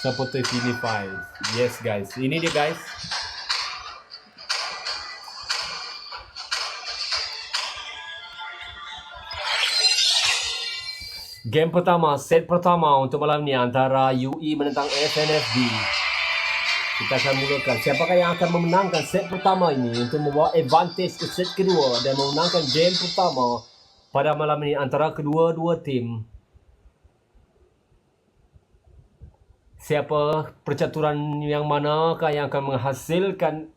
seperti Filipina. Yes guys, ini dia guys. Game pertama, set pertama untuk malam ni antara UE menentang FNFB. Kita akan mulakan. Siapakah yang akan memenangkan set pertama ini untuk membawa advantage ke set kedua dan memenangkan game pertama pada malam ini antara kedua-dua tim. Siapa percaturan yang manakah yang akan menghasilkan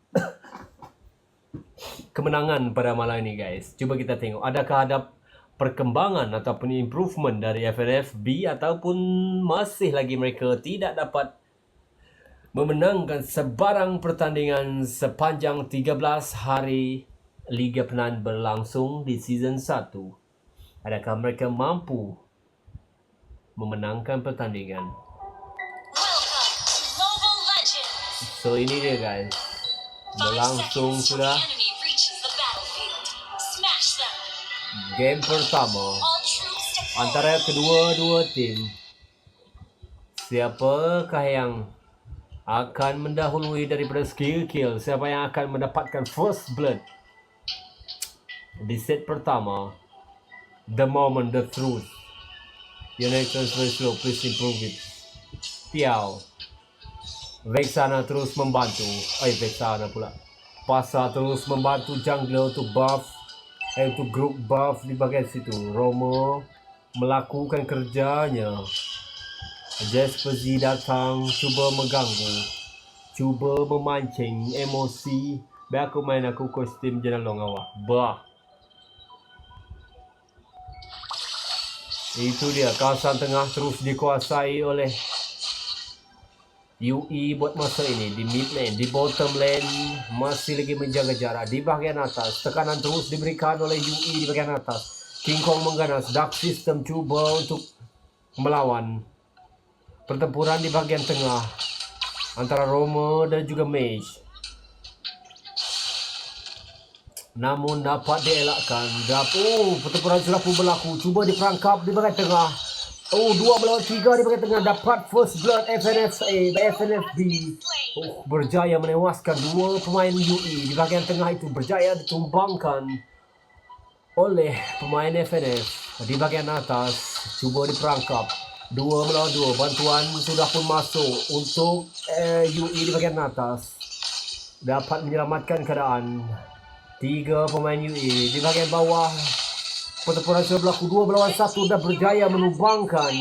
kemenangan pada malam ini guys. Cuba kita tengok adakah ada perkembangan ataupun improvement dari FNFB ataupun masih lagi mereka tidak dapat memenangkan sebarang pertandingan sepanjang 13 hari Liga Penan berlangsung di season 1. Adakah mereka mampu memenangkan pertandingan? So ini dia guys. Berlangsung sudah game pertama antara kedua-dua tim. Siapakah yang akan mendahului daripada skill kill? Siapa yang akan mendapatkan first blood di set pertama? The moment, the truth. Your next very slow, please improve it. Tiao Vexana terus membantu. Vexana pula. Pasa terus membantu jungler untuk buff, untuk group buff di bahagian situ. Romo melakukan kerjanya. Jasper Z datang cuba mengganggu, cuba memancing emosi. Biar aku main aku kostum jenalong awak. Bah. Itu dia, kawasan tengah terus dikuasai oleh UE buat masa ini. Di mid lane, di bottom lane masih lagi menjaga jarak. Di bahagian atas, tekanan terus diberikan oleh UE di bahagian atas. King Kong mengganas, Dark System cuba untuk melawan. Pertempuran di bahagian tengah antara Romo dan juga Mage. Namun dapat dielakkan. Pertempuran sudah pun berlaku. Cuba diperangkap di bahagian tengah. 2 melawan 3 di bahagian tengah. Dapat first blood FNFB. Berjaya menewaskan 2 pemain UE di bahagian tengah itu. Berjaya ditumbangkan oleh pemain FNF. Di bahagian atas cuba diperangkap. 2 melawan 2. Bantuan sudah pun masuk untuk UE di bahagian atas. Dapat menyelamatkan keadaan. 3 pemain UE di bahagian bawah. Pertempuran sudah berlaku 2 melawan 1 dan berjaya menumbangkan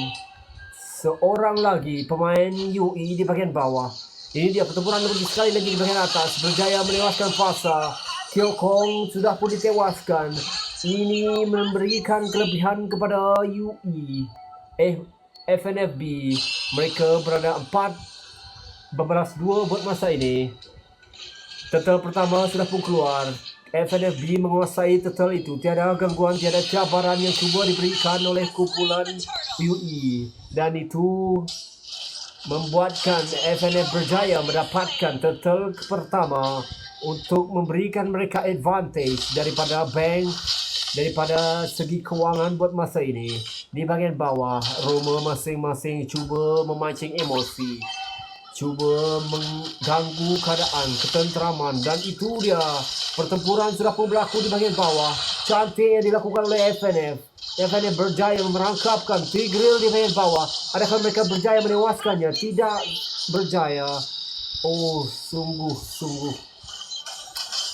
seorang lagi pemain UE di bahagian bawah. Ini dia pertempuran sekali lagi di bahagian atas. Berjaya menewaskan Pasa. Kyokong sudah pun ditewaskan. Ini memberikan kelebihan kepada UE. FNFB. Mereka berada 4-2 buat masa ini. Turtle pertama sudah pun keluar. FNFB menguasai turtle itu. Tiada gangguan, tiada cabaran yang cuba diberikan oleh kumpulan UE. Dan itu membuatkan FNF berjaya mendapatkan turtle pertama untuk memberikan mereka advantage daripada bank, daripada segi kewangan buat masa ini. Di bahagian bawah, Roma masing-masing cuba memancing emosi, cuba mengganggu keadaan ketenteraman. Dan itu dia, pertempuran sudah pun berlaku di bahagian bawah. Cantik yang dilakukan oleh FNF. FNF berjaya merangkapkan Tigreal di bahagian bawah. Adakah mereka berjaya menewaskannya? Tidak berjaya. Sungguh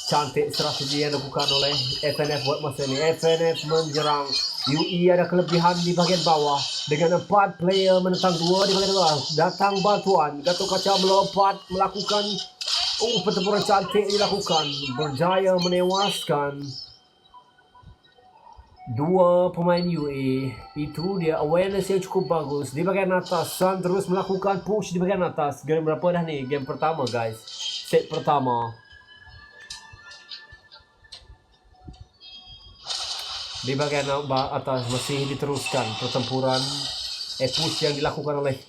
cantik strategi yang dilakukan oleh FNF buat masa ini. FNF menyerang. UE ada kelebihan di bahagian bawah dengan 4 player menentang 2 di bahagian bawah. Datang bantuan. Gatot Kaca melompat melakukan pertempuran cantik dilakukan. Berjaya menewaskan 2 pemain UE. Itu dia awareness yang cukup bagus. Di bahagian atas, Sun terus melakukan push di bahagian atas. Game berapa dah ni? Game pertama guys. Set pertama. Di bahagian atas masih diteruskan pertempuran push yang dilakukan oleh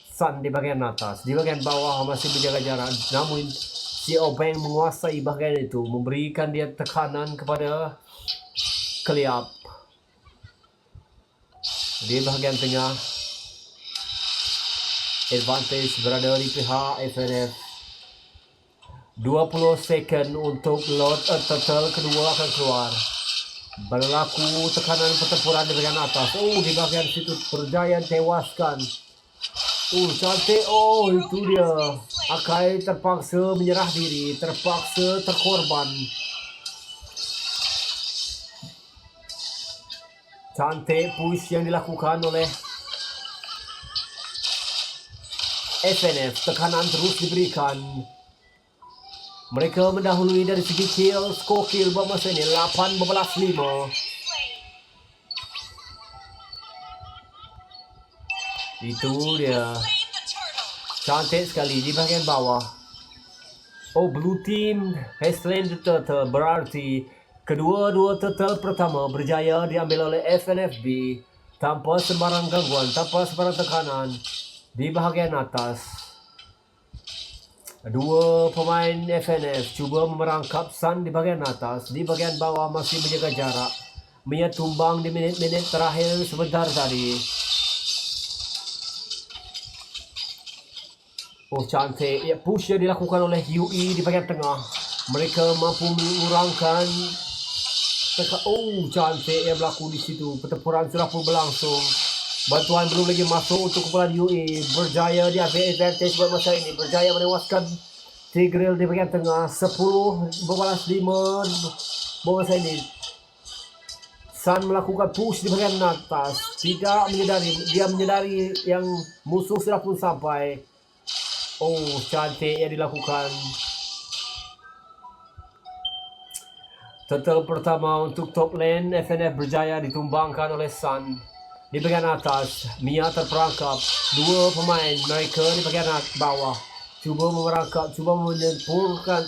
Sun di bahagian atas. Di bahagian bawah masih menjaga jarak. Namun si Obeng menguasai bahagian itu, memberikan dia tekanan kepada Kliap. Di bahagian tengah Advantage berada di pihak FNF. 20 second untuk load turtle kedua akan keluar. Berlaku tekanan pertempuran di bagian atas. Di bagian situ Berjaya tewaskan. Cantik. Itu dia. Akai terpaksa menyerah diri, terpaksa terkorban. Cantik push yang dilakukan oleh FNF. Tekanan terus diberikan. Mereka mendahului dari segi kill, score kill buat masa ini 18-5. Itu dia. Cantik sekali di bahagian bawah. Blue team has slain the turtle. Berarti kedua-dua turtle pertama berjaya diambil oleh FNFB tanpa sembarang gangguan, tanpa sembarang tekanan di bahagian atas. Dua pemain FNF cuba memerangkap Sun di bahagian atas. Di bahagian bawah masih menjaga jarak. Mia tumbang di minit-minit terakhir sebentar tadi. Cantik. Push yang dilakukan oleh UE di bahagian tengah. Mereka mampu mengurangkan. Cantik yang berlaku di situ. Pertempuran sudah pun berlangsung. Bantuan belum lagi masuk untuk kumpulan UE. Berjaya diambil advantage buat masa ini. Berjaya menewaskan Tigreal di bagian tengah. 10-5 buat masa ini. Sun melakukan push di bagian atas. Tidak menyedari. Dia menyedari yang musuh sudah pun sampai. Cantik yang dilakukan. Turtle pertama untuk top lane. FNF berjaya ditumbangkan oleh Sun. Di bagian atas, Mia terperangkap. Dua pemain mereka di bagian bawah cuba memerangkap, cuba menyempurkan,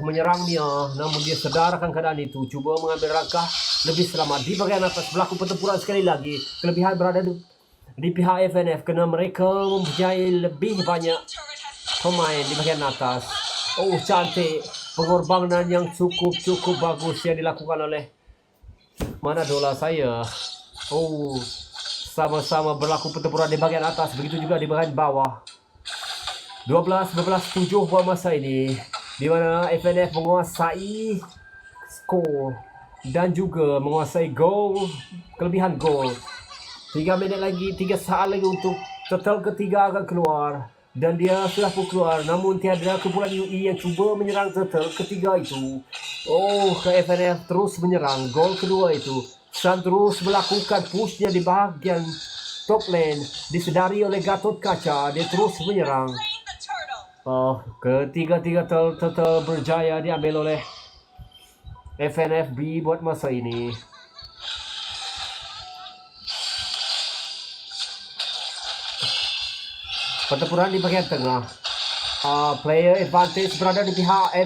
menyerang Mia. Namun dia sedar akan keadaan itu, cuba mengambil langkah lebih selamat. Di bagian atas berlaku pertempuran sekali lagi. Kelebihan berada di pihak FNF kerana mereka mempunyai lebih banyak pemain di bagian atas. Cantik. Pengorbanan yang cukup bagus yang dilakukan oleh mana dola saya. Sama-sama berlaku pertempuran di bahagian atas. Begitu juga di bahagian bawah. 12-7 buat masa ini. Di mana FNF menguasai skor. Dan juga menguasai gol. Kelebihan gol. 3 minit lagi, 3 saat lagi untuk turtle ketiga akan keluar. Dan dia sudah pun keluar. Namun tiada kumpulan UE yang cuba menyerang turtle ketiga itu. Ke FNF terus menyerang. Gol kedua itu. Sun terus melakukan pushnya di bahagian top lane. Disedari oleh Gatot Kaca. Dia terus menyerang. Ketiga-tiga turtle berjaya diambil oleh FNFB buat masa ini. Pertempuran di bahagian tengah. Player advantage berada di pihak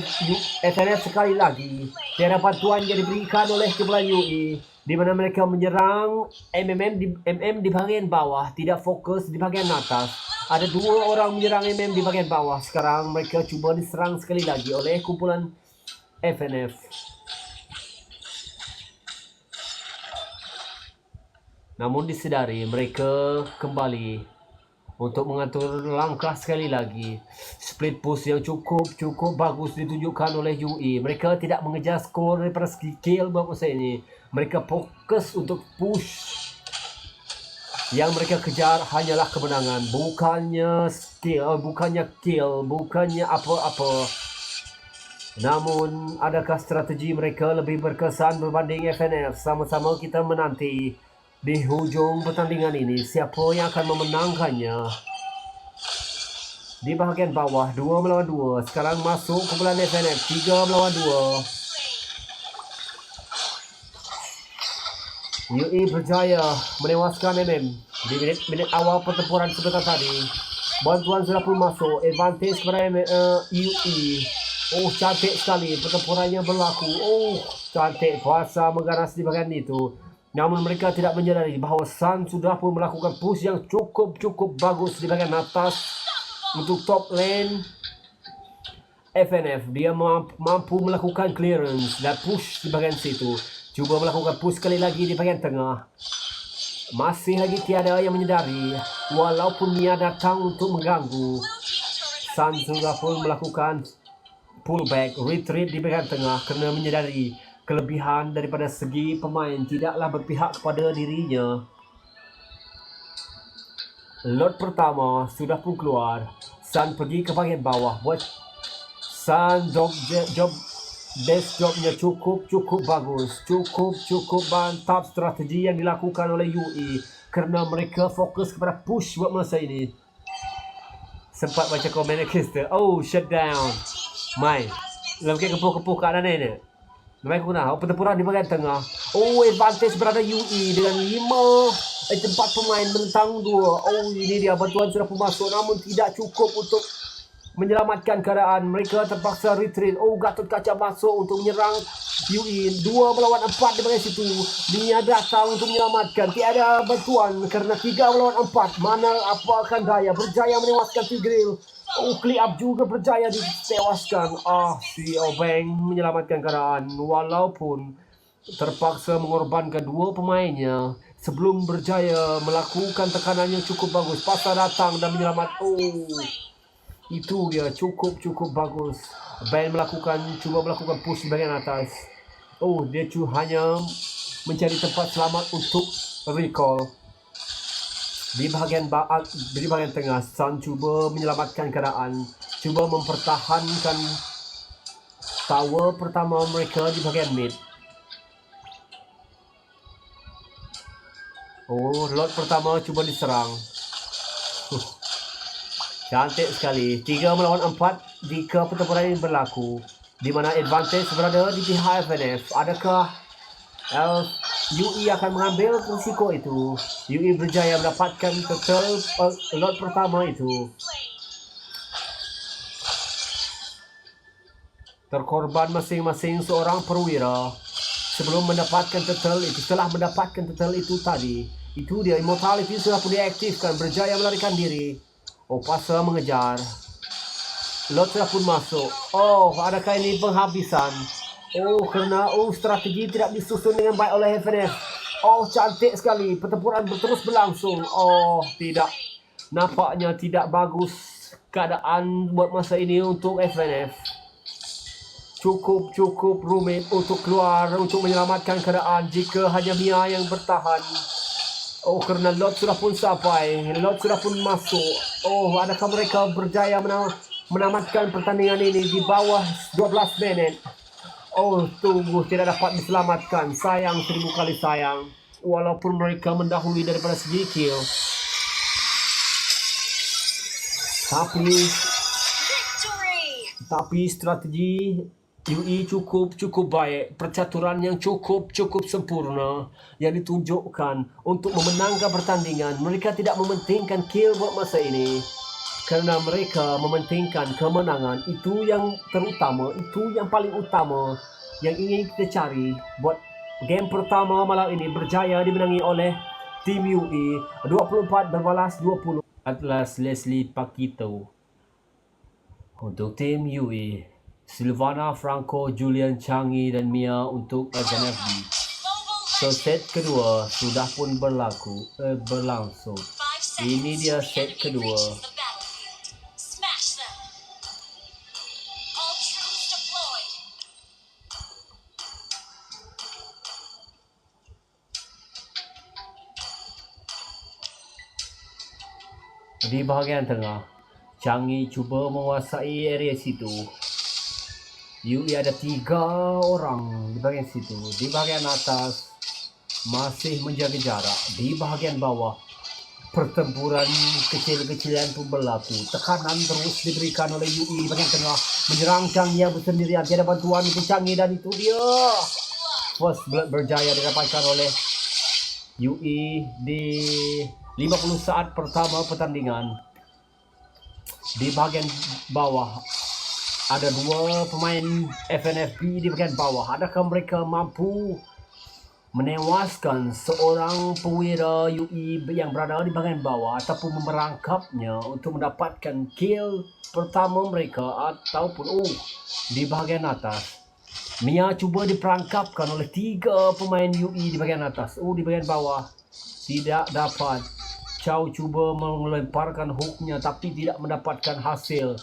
FNF sekali lagi. Tiada bantuan yang diberikan oleh kumpulan UE. Di mana mereka menyerang MM di bahagian bawah, tidak fokus di bahagian atas. Ada dua orang menyerang MM di bahagian bawah. Sekarang mereka cuba diserang sekali lagi oleh kumpulan FNF. Namun disedari mereka kembali untuk mengatur langkah sekali lagi. Split push yang cukup bagus ditunjukkan oleh UE. Mereka tidak mengejar skor daripada segi kill masa ini. Mereka fokus untuk push. Yang mereka kejar hanyalah kemenangan, bukannya skill, bukannya kill, bukannya apa-apa. Namun adakah strategi mereka lebih berkesan berbanding FNF? Sama-sama kita menanti di hujung pertandingan ini siapa yang akan memenangkannya. Di bahagian bawah 2 melawan 2. Sekarang masuk kumpulan FNF 3 melawan 2. UE berjaya menewaskan MM di minit awal pertempuran sebentar tadi. Bantuan sudah pun masuk. Advantage kepada UE. Cantik sekali pertempurannya berlaku. Cantik kuasa mengganas di bahagian itu. Namun mereka tidak menyadari bahawa Sun sudah pun melakukan push yang cukup bagus di bahagian atas untuk top lane FNF. Dia mampu melakukan clearance dan push di bahagian situ. Cuba melakukan push sekali lagi di bahagian tengah. Masih lagi tiada yang menyedari. Walaupun Mia datang untuk mengganggu, Sun sudah pun melakukan pullback, retreat di bahagian tengah kerana menyedari kelebihan daripada segi pemain tidaklah berpihak kepada dirinya. Lot pertama sudah pun keluar. Sun pergi ke bahagian bawah. Buat Sun best jobnya cukup bagus. Cukup mantap strategi yang dilakukan oleh UE kerana mereka fokus kepada push buat masa ini. Sempat baca komen Kister. Oh, shutdown. Mai. Lagi kepuh-kepuh kat mana ni? Mai guna. Pertempuran di bahagian tengah. Oh, advantage berada UE dengan 4 pemain menentang 2. Oh, ini dia bantuan sudah pun masuk namun tidak cukup untuk menyelamatkan keadaan. Mereka terpaksa retreat. Oh, Gatot Kaca masuk untuk menyerang UE. 2 melawan 4 di bahagian situ. Mia datang untuk menyelamatkan. Tiada bantuan kerana 3 melawan 4. Mana apa akan daya. Berjaya menewaskan Tigreal. Oh, clear up juga berjaya ditewaskan. Si Obeng menyelamatkan keadaan. Walaupun terpaksa mengorbankan 2 pemainnya sebelum berjaya melakukan tekanan yang cukup bagus. Pasar datang dan menyelamat. Oh, itu dia cukup bagus. Ben cuba melakukan push di bahagian atas. Oh, dia hanya mencari tempat selamat untuk recall. Di bahagian tengah, Sun cuba menyelamatkan keadaan, cuba mempertahankan tower pertama mereka di bahagian mid. Oh, lot pertama cuba diserang. Cantik sekali. 3 melawan 4 jika pertempuran ini berlaku. Di mana advantage berada di pihak FNF. Adakah UE akan mengambil risiko itu? UE berjaya mendapatkan total lot pertama itu. Terkorban masing-masing seorang perwira sebelum mendapatkan total itu. Setelah mendapatkan total itu tadi, itu dia immortality sudah pun diaktifkan. Berjaya melarikan diri. Oh, pasal mengejar. Lot sudah pun masuk. Oh, adakah ini penghabisan? Oh, kerana strategi tidak disusun dengan baik oleh FNF. Oh, cantik sekali. Pertempuran terus berlangsung. Oh, tidak. Nampaknya tidak bagus keadaan buat masa ini untuk FNF. Cukup rumit untuk keluar, untuk menyelamatkan keadaan jika hanya Mia yang bertahan. Oh, kerana Lot sudah pun sampai. Lot sudah pun masuk. Oh, adakah mereka berjaya menamatkan pertandingan ini di bawah 12 minit? Oh, tunggu, tidak dapat diselamatkan. Sayang, 1000 kali sayang. Walaupun mereka mendahului daripada segi kill. Tapi strategi UE cukup baik. Percaturan yang cukup sempurna yang ditunjukkan untuk memenangkan pertandingan. Mereka tidak mementingkan kill buat masa ini kerana mereka mementingkan kemenangan. Itu yang terutama, itu yang paling utama yang ingin kita cari. Buat game pertama malam ini berjaya dimenangi oleh tim UE 24 berbalas 20 atas Leslie Pakito. Untuk tim UE, Silvana Franco, Julian Changi dan Mia untuk FNFB. So set kedua sudah pun berlangsung. Ini dia set kedua. Di bahagian tengah, Changi cuba menguasai area situ. UE ada 3 orang di bahagian situ. Di bahagian atas masih menjaga jarak. Di bahagian bawah pertempuran kecil-kecilan pun berlaku. Tekanan terus diberikan oleh UE di bahagian tengah. Menyerang Changi yang bersendirian. Tiada bantuan untuk Changi dan itu dia. First blood berjaya didapatkan oleh UE di 50 saat pertama pertandingan. Di bahagian bawah ada 2 pemain FNFB di bahagian bawah. Adakah mereka mampu menewaskan seorang perwira UE yang berada di bahagian bawah ataupun merangkapnya untuk mendapatkan kill pertama mereka ataupun di bahagian atas? Mia cuba diperangkapkan oleh 3 pemain UE di bahagian atas. Di bahagian bawah tidak dapat. Chow cuba melemparkan hooknya tapi tidak mendapatkan hasil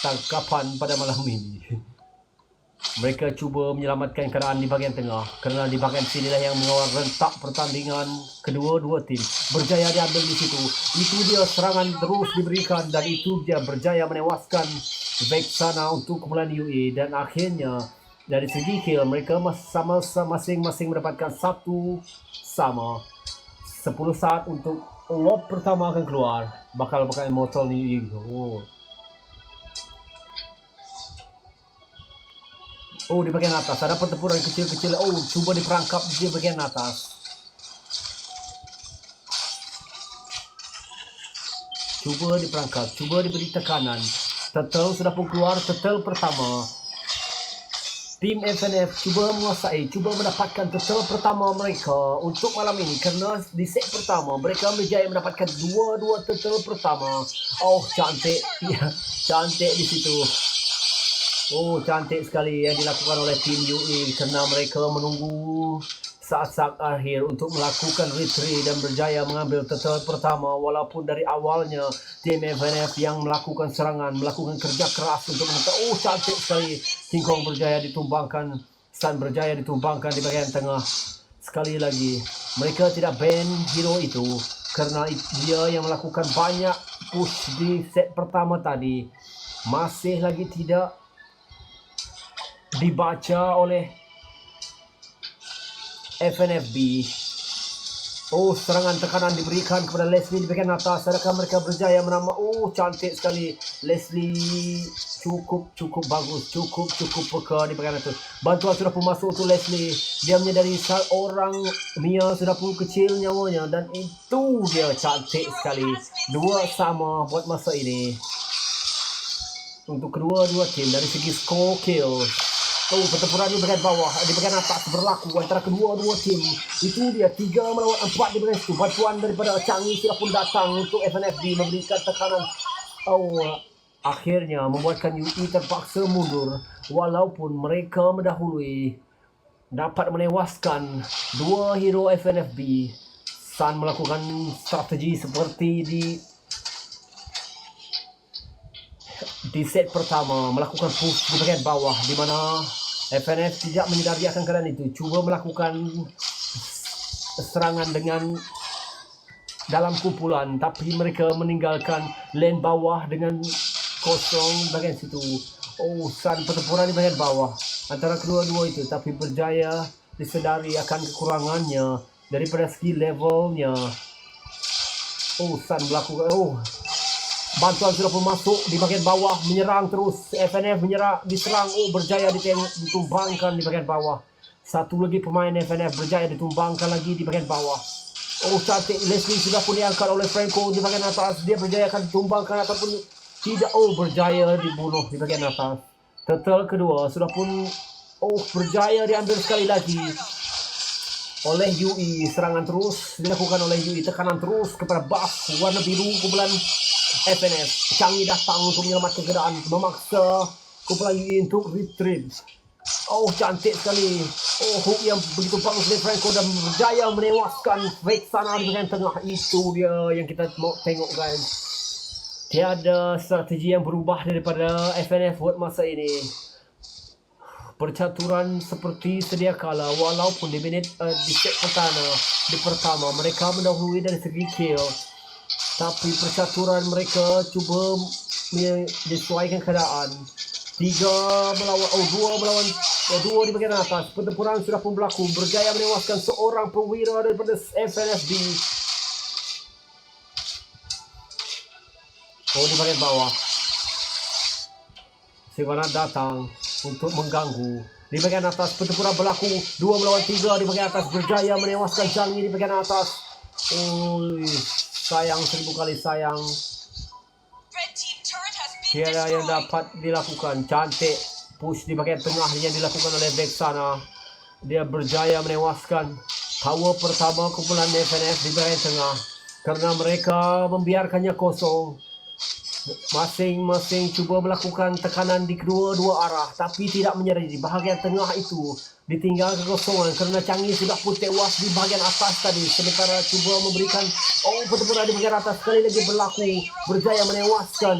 tangkapan pada malam ini. Mereka cuba menyelamatkan keadaan di bahagian tengah kerana di bahagian sinilah yang mengawal rentak pertandingan kedua-dua tim. Berjaya diambil di situ. Itu dia serangan terus diberikan dan itu dia berjaya menewaskan Vexana untuk kumpulan UA dan akhirnya dari segi kill mereka masing-masing mendapatkan 1 sama. 10 saat untuk lot pertama akan keluar. Bakal Immortal ni UA. Oh, di bagian atas ada pertempuran kecil-kecil. Oh, cuba diperangkap di bagian atas. Cuba diperangkap, cuba diberi tekanan. Turtle sudah pun keluar, turtle pertama. Tim FNF cuba menguasai, cuba mendapatkan turtle pertama mereka untuk malam ini. Kerana di set pertama, mereka berjaya mendapatkan dua turtle pertama. Oh, cantik. Ya, cantik di situ. Oh, cantik sekali yang dilakukan oleh tim UE kerana mereka menunggu saat-saat akhir untuk melakukan retreat dan berjaya mengambil turtle pertama walaupun dari awalnya tim FNF yang melakukan serangan, melakukan kerja keras untuk menekan. Oh, cantik sekali. King Kong berjaya ditumbangkan, Sun berjaya ditumbangkan di bahagian tengah. Sekali lagi, mereka tidak ban hero itu kerana dia yang melakukan banyak push di set pertama tadi. Masih lagi tidak dibaca oleh FNFB. Oh, serangan tekanan diberikan kepada Leslie di bahagian atas. Adakah mereka berjaya menambah? Oh, cantik sekali. Leslie cukup bagus. Cukup peka di bahagian atas. Bantuan sudah pun masuk untuk Leslie. Dia menyadari seorang Mia sudah pun kecil nyawanya. Dan itu dia cantik sekali. 2 sama buat masa ini. Untuk kedua-dua tim dari segi score kill. Oh, pertempuran di bahagian bawah, di bahagian atas berlaku antara kedua-dua tim. Itu dia 3 melawan 4 di bahagian itu. Bantuan daripada Changi sudah pun datang untuk FNFB memberikan tekanan. Oh, akhirnya membuatkan UI terpaksa mundur. Walaupun mereka mendahului, dapat menewaskan 2 hero FNFB. Sun melakukan strategi seperti di set pertama, melakukan push di bahagian bawah di mana FNF tidak menyedari akan keadaan itu. Cuba melakukan serangan dengan dalam kumpulan tapi mereka meninggalkan lane bawah dengan kosong bahagian situ. Oh, Sun pertempuran di bahagian bawah antara kedua-dua itu tapi berjaya disedari akan kekurangannya daripada segi levelnya. Oh, Sun melakukan bantuan sudah pun masuk di bahagian bawah, menyerang terus. FNF diserang. Oh, berjaya ditumbangkan di bahagian bawah. Satu lagi pemain FNF berjaya ditumbangkan lagi di bahagian bawah. Oh, cantik. Leslie sudah pun diangkat oleh Franco di bahagian atas. Dia berjaya akan ditumbangkan ataupun tidak. Oh, berjaya dibunuh di bahagian atas. Turtle kedua sudah pun berjaya diambil sekali lagi oleh UI. Serangan terus dilakukan oleh UI. Tekanan terus kepada buff warna biru kumpulan FNF. Changi datang untuk menyelamatkan keadaan, memaksa kumpulan UI untuk retreat. Oh, cantik sekali. Oh, hook yang begitu bagus dari Franco dan berjaya menewaskan Vexana di bahagian tengah. Itu dia yang kita mau tengok, guys. Tiada strategi yang berubah daripada FNF buat masa ini. Percaturan seperti sedia kala walaupun di set pertama mereka mendahului dari segi kill. Tapi percaturan mereka cuba menyesuaikan keadaan. 2 melawan 2 di bahagian atas. Pertempuran sudah pun berlaku. Berjaya menewaskan seorang perwira daripada FNFB. Oh, di bahagian bawah Sivana datang untuk mengganggu. Di bahagian atas pertempuran berlaku. 2 melawan 3 di bahagian atas. Berjaya menewaskan Changi di bahagian atas. Sayang, 1000 kali sayang. Tiada yang dapat dilakukan. Cantik push di bahagian tengah yang dilakukan oleh Vexana. Dia berjaya menewaskan power pertama kumpulan FNF di bahagian tengah kerana mereka membiarkannya kosong. Masing-masing cuba melakukan tekanan di kedua-dua arah tapi tidak menyerah. Di bahagian tengah itu ditinggal kekosongan kerana Changi sudah pun tewas di bahagian atas tadi. Sementara cuba memberikan pertempuran di bahagian atas sekali lagi berlaku, berjaya menewaskan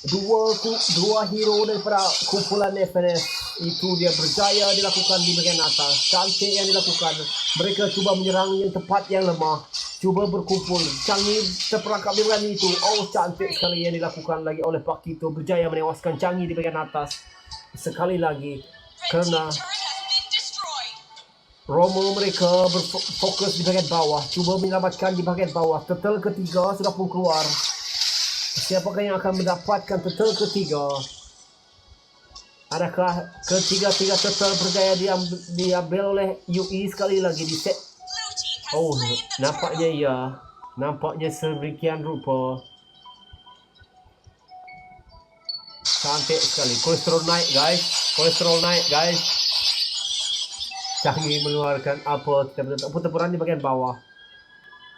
dua hero daripada kumpulan FNS. Itu dia berjaya dilakukan di bahagian atas. Cantik yang dilakukan. Mereka cuba menyerang yang tepat yang lemah, cuba berkumpul. Changi terperangkap di bahagian itu. Cantik sekali yang dilakukan lagi oleh Pakito, berjaya menewaskan Changi di bahagian atas sekali lagi kerana Romo mereka berfokus di bahagian bawah, cuba menyelamatkan di bahagian bawah. Turtle ketiga sudah pun keluar. Siapakah yang akan mendapatkan turtle ketiga? Adakah ketiga-tiga turtle berjaya diambil oleh UE sekali lagi di set? Nampaknya ya. Nampaknya sedemikian rupa. Cantik sekali. Kolesterol naik guys. Kolesterol naik guys. Changi mengeluarkan pertempuran di bahagian bawah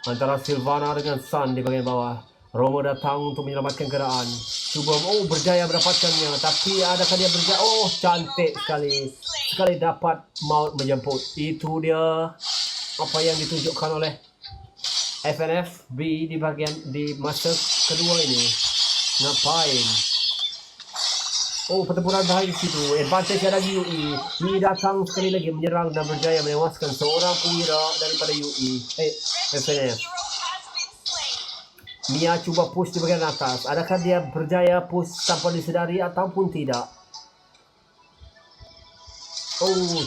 antara Sylvana dengan Sun di bahagian bawah. Romo datang untuk menyelamatkan keadaan. Cuba berjaya mendapatkannya, tapi adakah dia berjaya? Cantik sekali dapat maut menjemput. Itu dia apa yang ditunjukkan oleh FNFB di masa kedua ini. Ngapain? Pertempuran bahaya di situ. Advantage ada di UE. UE datang sekali lagi menyerang dan berjaya menewaskan seorang perwira daripada UE. FNF. Mia cuba push di bahagian atas. Adakah dia berjaya push tanpa disedari ataupun tidak?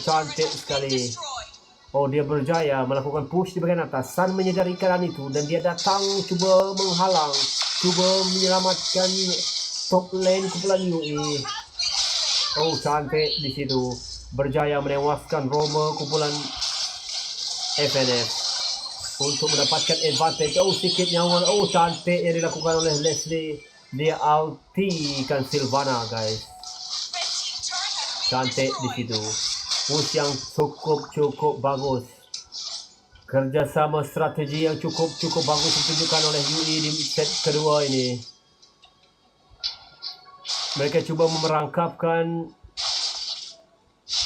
Cantik sekali. Dia berjaya melakukan push di bahagian atas. Sun menyedari keadaan itu dan dia datang cuba menghalang, cuba menyelamatkan top lane kumpulan UE. Cantik di situ. Berjaya menewaskan Roma kumpulan FNF untuk mendapatkan advantage. Sikit nyawa. Cantik yang dilakukan oleh Leslie. Dia ulti-kan Sylvana guys. Cantik di situ. Push yang cukup bagus. Kerjasama strategi yang cukup bagus ditunjukkan oleh UE di set kedua ini. Mereka cuba memerangkapkan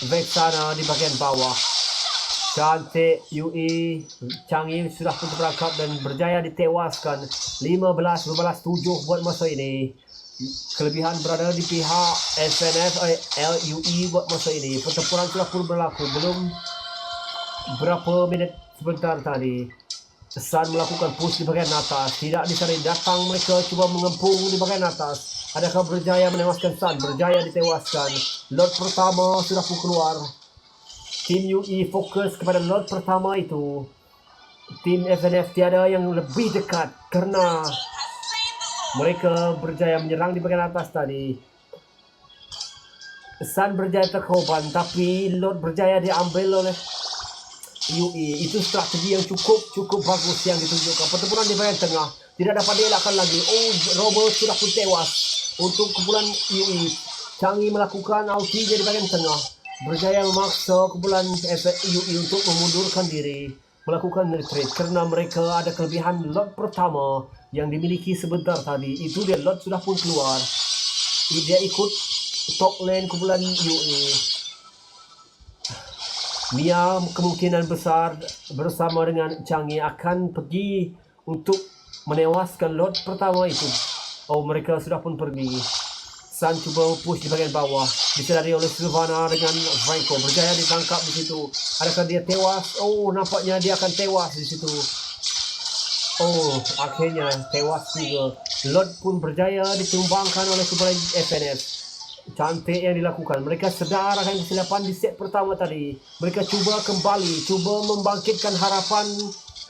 Vexana di bahagian bawah. Cantik UE. Changi sudah pun terperangkap dan berjaya ditewaskan. 15-7 buat masa ini. Kelebihan berada di pihak FNF LUE buat masa ini. Pertempuran sudah pun berlaku. Belum berapa minit sebentar tadi. Sun melakukan push di bahagian atas. Tidak disadari datang mereka cuba mengempung di bahagian atas. Adakah berjaya menewaskan Sun? Berjaya ditewaskan. Lot pertama sudah pun keluar. Tim UE fokus kepada lot pertama itu. Tim FNF tiada yang lebih dekat kerana mereka berjaya menyerang di bahagian atas tadi. Sun berjaya terkorban tapi lot berjaya diambil oleh UE. Itu strategi yang cukup bagus yang ditunjukkan. Pertempuran di bahagian tengah tidak dapat dielakkan lagi. Robert sudah pun tewas untuk kumpulan UE. Changi melakukan ulti di bahagian tengah. Berjaya memaksa kumpulan UE untuk memundurkan diri, melakukan retreat kerana mereka ada kelebihan lot pertama yang dimiliki sebentar tadi. Itu dia, lot sudah pun keluar. Dia ikut top lane kumpulan UE. Mia kemungkinan besar bersama dengan Changi akan pergi untuk menewaskan lot pertama itu. Mereka sudah pun pergi. Sun cuba push di bahagian bawah. Disedari oleh Sylvana dengan Franco. Berjaya ditangkap di situ. Adakah dia tewas? Nampaknya dia akan tewas di situ. Akhirnya tewas juga. Lot pun berjaya ditumbangkan oleh kumpulan FNF. Cantik yang dilakukan. Mereka sedar akan kesilapan di set pertama tadi. Mereka cuba kembali, cuba membangkitkan harapan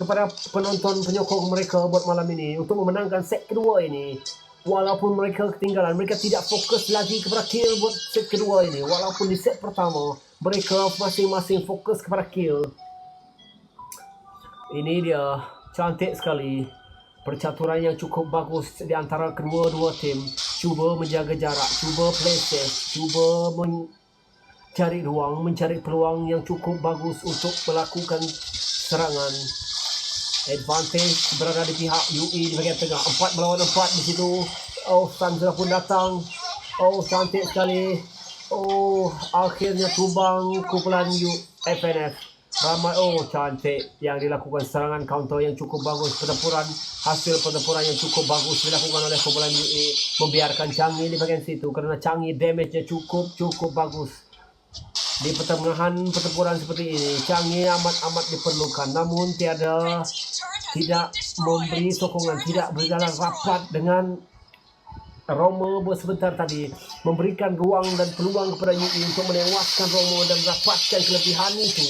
kepada penonton penyokong mereka buat malam ini untuk memenangkan set kedua ini. Walaupun mereka ketinggalan, mereka tidak fokus lagi kepada kill buat set kedua ini. Walaupun di set pertama mereka masing-masing fokus kepada kill. Ini dia, cantik sekali. Percaturan yang cukup bagus di antara kedua-dua tim. Cuba menjaga jarak, cuba play safe, cuba mencari peluang yang cukup bagus untuk melakukan serangan. Advantage berada di pihak UE di bahagian tengah. 4 melawan 4 di situ. Oh, Sun sudah pun datang. Oh, cantik sekali. Oh, akhirnya tumbang kumpulan FNF. Ramai, oh cantik yang dilakukan serangan counter yang cukup bagus. Hasil pertempuran yang cukup bagus dilakukan oleh kumpulan UE. Membiarkan Changi di bagian situ kerana Changi damage-nya cukup bagus. Di pertengahan pertempuran seperti ini, Changi amat diperlukan. Namun tidak memberi sokongan, tidak berjalan rapat dengan Romo sebentar tadi, memberikan ruang dan peluang kepada UI untuk menewaskan Romo dan mendapatkan kelebihan itu.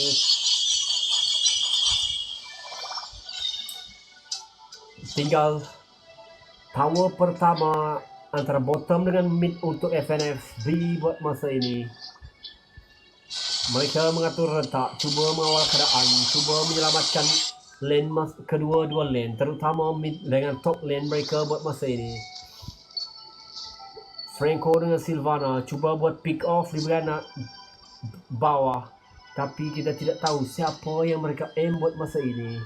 Tinggal tower pertama antara bottom dengan mid untuk FNFB buat masa ini. Mereka mengatur rentak, cuba mengawal keadaan, cuba menyelamatkan lane kedua-dua lane, terutama mid dengan top lane mereka buat masa ini. Franco dengan Silvana cuba buat pick off di bagian bawah, tapi kita tidak tahu siapa yang mereka aim buat masa ini.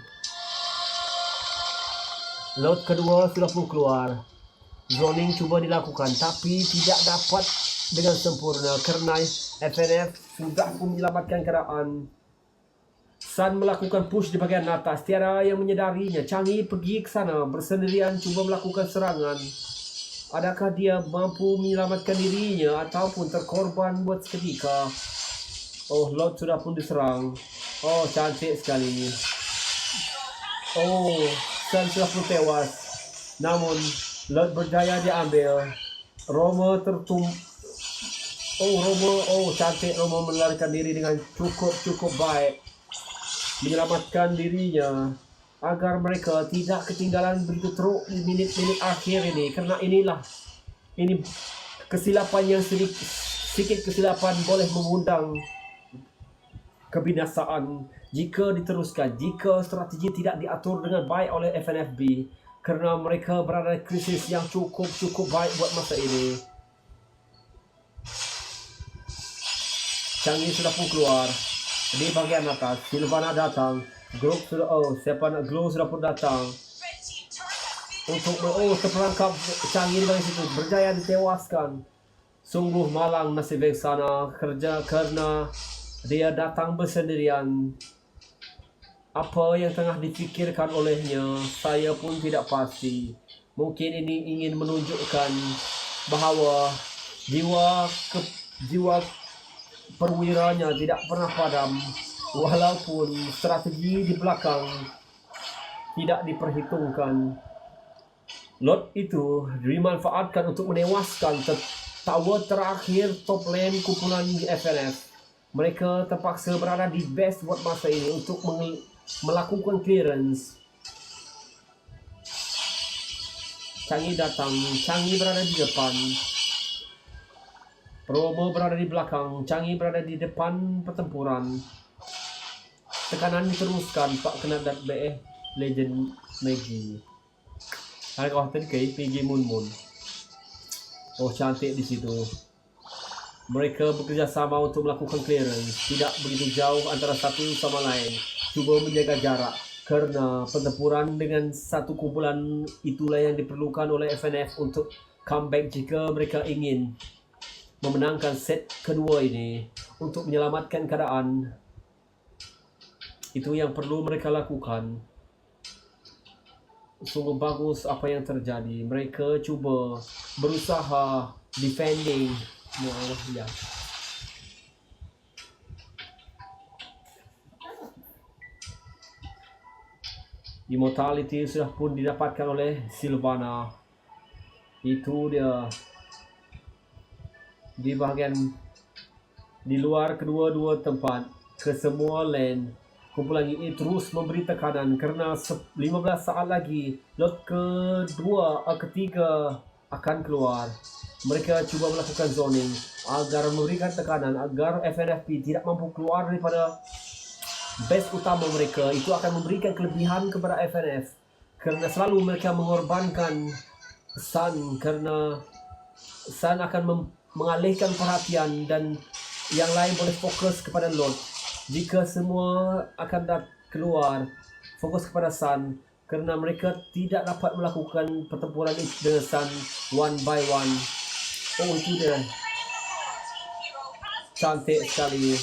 Load kedua sudah pun keluar. Zoning cuba dilakukan tapi tidak dapat dengan sempurna kerana FNF sudah pun menyelamatkan keadaan. Sun melakukan push di bagian atas, tiada yang menyedarinya. Changi pergi ke sana bersendirian cuba melakukan serangan. Adakah dia mampu menyelamatkan dirinya ataupun terkorban buat seketika? Oh, Lord sudah pun diserang. Oh, cantik sekali. Oh, Sun sudah pun tewas. Namun, Lord berjaya diambil. Romo cantik. Romo melarikan diri dengan cukup baik. Menyelamatkan dirinya agar mereka tidak ketinggalan begitu teruk di minit-minit akhir ini. Kerana ini kesilapan yang sedikit kesilapan boleh mengundang kebinasaan jika diteruskan, jika strategi tidak diatur dengan baik oleh FNFB, kerana mereka berada di krisis yang cukup baik buat masa ini. Changi sudah pun keluar di bagian atas. Silvana datang. Glow sudah pun datang untuk terperangkap Changi dari situ, berjaya ditewaskan. Sungguh malang nasib yang sana kerana dia datang bersendirian. Apa yang tengah difikirkan olehnya, saya pun tidak pasti. Mungkin ini ingin menunjukkan bahawa jiwa perwiranya tidak pernah padam, walaupun strategi di belakang tidak diperhitungkan. Lot itu dimanfaatkan untuk menewaskan tower terakhir top lane kumpulan FNF. Mereka terpaksa berada di base buat masa ini untuk melakukan clearance. Changi datang, Changi berada di depan, Romo berada di belakang, Changi berada di depan pertempuran. Tekanan diteruskan, Pak kena dat Legend Maggie. Harga hotel ke PG Moon. Oh, cantik di situ. Mereka bekerjasama untuk melakukan clearance, tidak begitu jauh antara satu sama lain. Cuba menjaga jarak kerana pertempuran dengan satu kumpulan itulah yang diperlukan oleh FNF untuk comeback jika mereka ingin memenangkan set kedua ini. Untuk menyelamatkan keadaan, itu yang perlu mereka lakukan. Sungguh bagus apa yang terjadi. Mereka cuba berusaha defending. Ya. Immortality sudah pun didapatkan oleh Silvana. Itu dia di bahagian di luar kedua-dua tempat ke semua lane. Kumpulan ini terus memberi tekanan kerana 15 saat lagi lot ketiga akan keluar. Mereka cuba melakukan zoning agar memberikan tekanan agar FNFP tidak mampu keluar daripada base utama mereka. Itu akan memberikan kelebihan kepada FNF kerana selalu mereka mengorbankan Sun, kerana Sun akan mengalihkan perhatian dan yang lain boleh fokus kepada Lord. Jika semua akan keluar fokus kepada Sun, Kerana mereka tidak dapat melakukan pertempuran ini dengan Sun one by one. Oh, itu dia. Cantik sekali.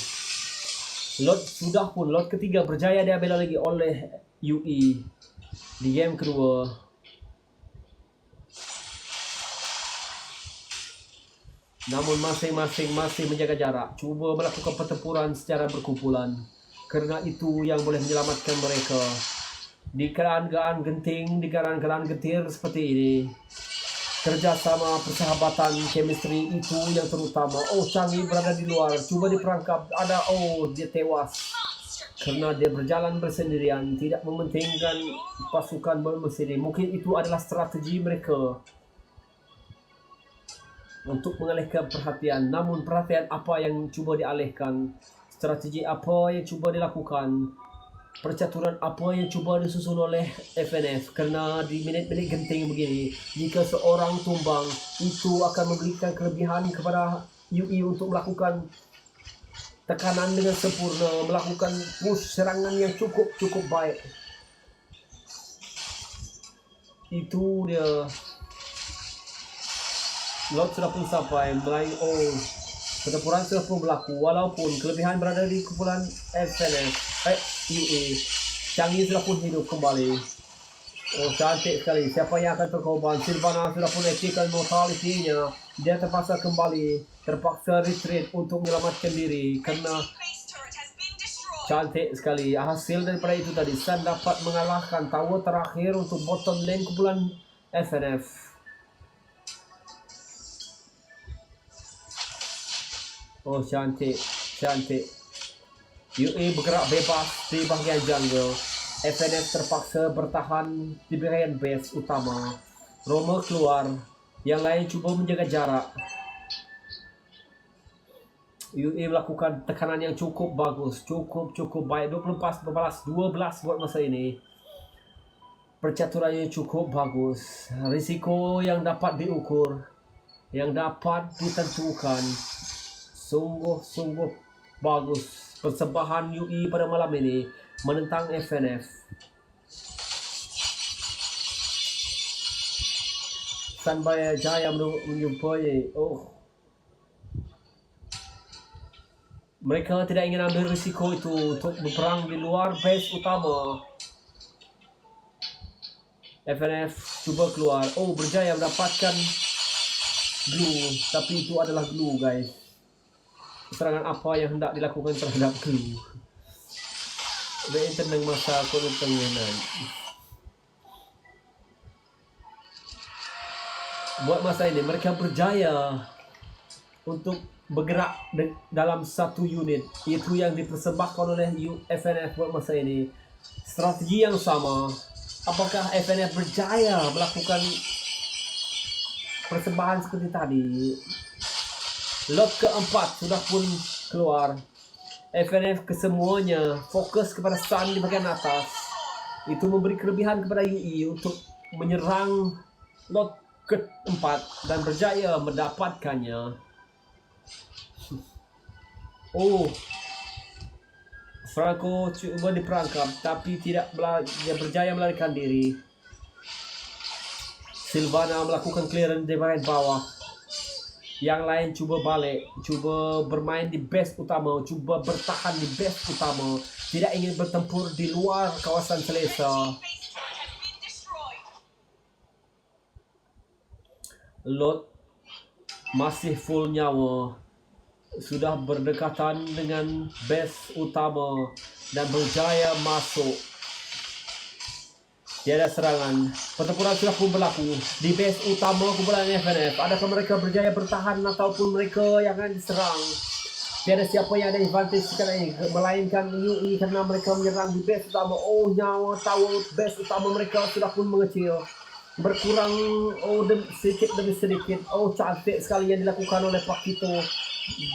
Lot ketiga berjaya diambil lagi oleh UE di game kedua. Namun masing-masing masih menjaga jarak, cuba melakukan pertempuran secara berkumpulan. Kerana itu yang boleh menyelamatkan mereka. Di keadaan genting, di keadaan getir seperti ini, kerjasama, persahabatan, chemistry itu yang terutama. Oh, Changi berada di luar, cuba diperangkap. Dia tewas. Kerana dia berjalan bersendirian, tidak mementingkan pasukan bersendiri. Mungkin itu adalah strategi mereka untuk mengalihkan perhatian. Namun perhatian apa yang cuba dialihkan? Strategi apa yang cuba dilakukan? Percaturan apa yang cuba disusun oleh FNF? Kerana di minit-minit genting begini, jika seorang tumbang, itu akan memberikan kelebihan kepada UE untuk melakukan tekanan dengan sempurna, melakukan push serangan yang cukup baik. Itu dia. Lot sudah pun sampai pertempuran sudah pun berlaku, walaupun kelebihan berada di kumpulan UE. Changi sudah pun hidup kembali. Oh, cantik sekali. Siapa yang akan terkorban? Sylvana sudah pun aktifkan mortality-nya. Dia terpaksa retreat untuk menyelamatkan diri kerana cantik sekali. Hasil daripada itu tadi, Sun dapat mengalahkan tower terakhir untuk bottom lane kumpulan FNF. Oh, cantik. UE bergerak bebas di bahagian jungle. FNF terpaksa bertahan di bahagian base utama. Roma keluar. Yang lain cuba menjaga jarak. UE melakukan tekanan yang cukup bagus. Cukup baik. 24-12 buat masa ini. Percaturannya cukup bagus. Risiko yang dapat diukur, yang dapat ditentukan. Sungguh bagus. Persembahan UE pada malam ini menentang FNF. Sun Jaya menjumpai. Mereka tidak ingin ambil risiko itu untuk berperang di luar base utama. FNF cuba keluar. Berjaya mendapatkan glue. Tapi itu adalah glue, guys. Serangan apa yang hendak dilakukan terhadap glue? Dia tenang masa pengenan. Buat masa ini mereka berjaya untuk bergerak dalam satu unit. Itu yang dipersembahkan oleh FNF buat masa ini. Strategi yang sama. Apakah FNF berjaya melakukan persembahan seperti tadi? Lot keempat sudah pun keluar. FNF kesemuanya fokus kepada Sun di bagian atas. Itu memberi kelebihan kepada UE untuk menyerang lot keempat dan berjaya mendapatkannya. Franco cuba diperangkap tapi tidak berjaya melarikan diri. Sylvana melakukan clearance di bagian bawah. Yang lain cuba balik, cuba bermain di base utama, cuba bertahan di base utama, tidak ingin bertempur di luar kawasan selesa. Lot masih full nyawa, sudah berdekatan dengan base utama dan berjaya masuk. Tiada serangan. Pertempuran sudah pun berlaku di base utama kumpulan FNF. Adakah mereka berjaya bertahan ataupun mereka yang akan diserang? Tiada siapa yang ada advantage sekarang ini, melainkan UE kerana mereka menyerang di base utama. Nyawa tower base utama mereka sudah pun mengecil, berkurang sedikit demi sedikit. Cantik sekali yang dilakukan oleh Pakito.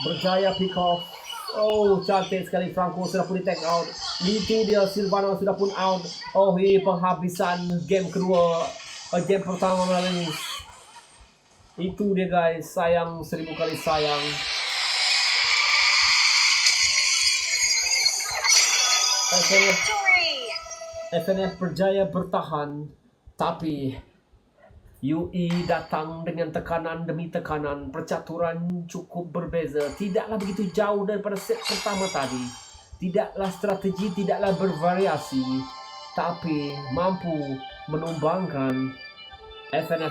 Berjaya pick off. Cantik sekali. Franco sudah pun di take out. Itu dia, Sylvana sudah pun out. Penghabisan game kedua. Game pertama melalui. Itu dia, guys. Sayang, 1000 kali sayang. FNF berjaya bertahan, tapi UE datang dengan tekanan demi tekanan. Percaturan cukup berbeza, tidaklah begitu jauh daripada set pertama tadi. Tidaklah strategi, tidaklah bervariasi, tapi mampu menumbangkan FNF